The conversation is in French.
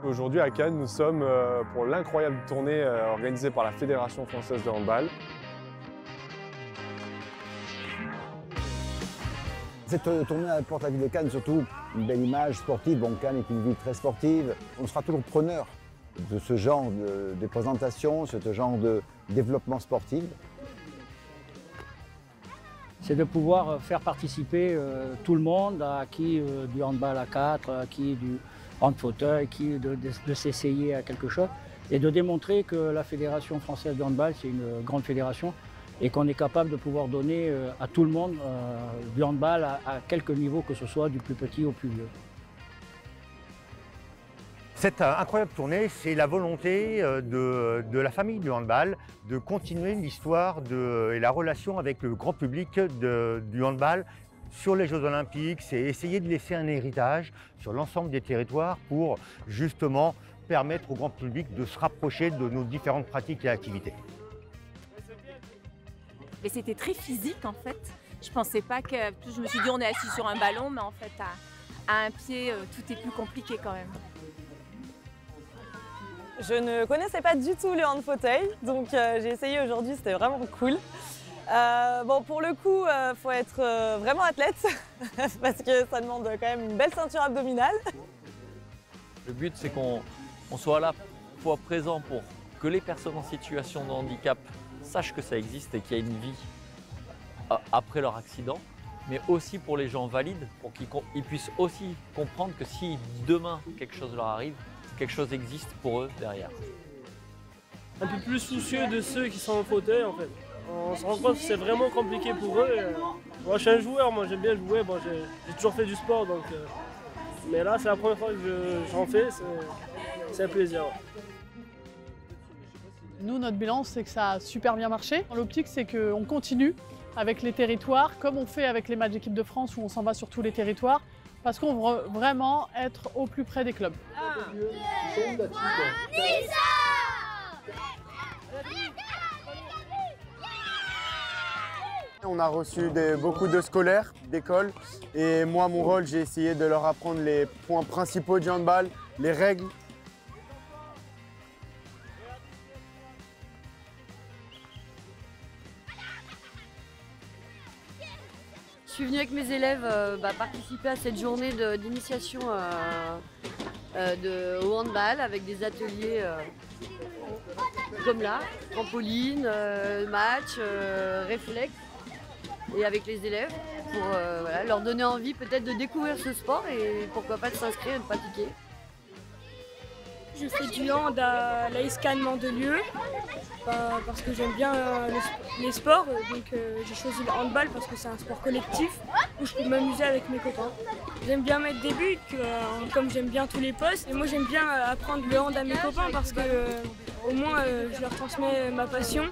Aujourd'hui à Cannes, nous sommes pour l'incroyable tournée organisée par la Fédération française de handball. Cette tournée apporte à la ville de Cannes surtout une belle image sportive. Bon, Cannes est une ville très sportive. On sera toujours preneur de ce genre de présentation, ce genre de développement sportif. C'est de pouvoir faire participer tout le monde, qui du handball à 4, qui du hand-fauteuil, qui de s'essayer à quelque chose, et de démontrer que la Fédération française de handball, c'est une grande fédération, et qu'on est capable de pouvoir donner à tout le monde du handball à quelque niveau que ce soit, du plus petit au plus vieux. Cette incroyable tournée, c'est la volonté de la famille du handball de continuer l'histoire et la relation avec le grand public du handball sur les Jeux Olympiques. C'est essayer de laisser un héritage sur l'ensemble des territoires pour justement permettre au grand public de se rapprocher de nos différentes pratiques et activités. Mais c'était très physique en fait. Je pensais pas que... Je me suis dit on est assis sur un ballon, mais en fait à un pied, tout est plus compliqué quand même. Je ne connaissais pas du tout le hand-fauteuil, donc j'ai essayé aujourd'hui, c'était vraiment cool. Bon, pour le coup, il faut être vraiment athlète, parce que ça demande quand même une belle ceinture abdominale. Le but, c'est qu'on soit là, soit présent pour que les personnes en situation de handicap sachent que ça existe et qu'il y a une vie après leur accident, mais aussi pour les gens valides, pour qu'ils puissent aussi comprendre que si demain quelque chose leur arrive, quelque chose existe pour eux derrière. Un peu plus soucieux de ceux qui sont en fauteuil en fait. On se rend compte que c'est vraiment compliqué pour eux. Moi je suis un joueur, moi j'aime bien jouer, bon, j'ai toujours fait du sport donc. Mais là c'est la première fois que j'en fais, c'est un plaisir. Nous, notre bilan, c'est que ça a super bien marché. L'optique, c'est qu'on continue avec les territoires, comme on fait avec les matchs d'équipe de France où on s'en va sur tous les territoires, parce qu'on veut vraiment être au plus près des clubs. On a reçu beaucoup de scolaires d'école et moi, mon rôle, j'ai essayé de leur apprendre les points principaux du handball, les règles. Je suis venue avec mes élèves participer à cette journée d'initiation au handball avec des ateliers comme là, trampoline, match, réflexe et avec les élèves pour leur donner envie peut-être de découvrir ce sport et pourquoi pas de s'inscrire et de pratiquer. Je fais du hand à l'AS Cannes Mandelieu parce que j'aime bien les sports, donc j'ai choisi le handball parce que c'est un sport collectif où je peux m'amuser avec mes copains. J'aime bien mettre des buts, comme j'aime bien tous les postes, et moi j'aime bien apprendre le hand à mes copains parce que au moins je leur transmets ma passion.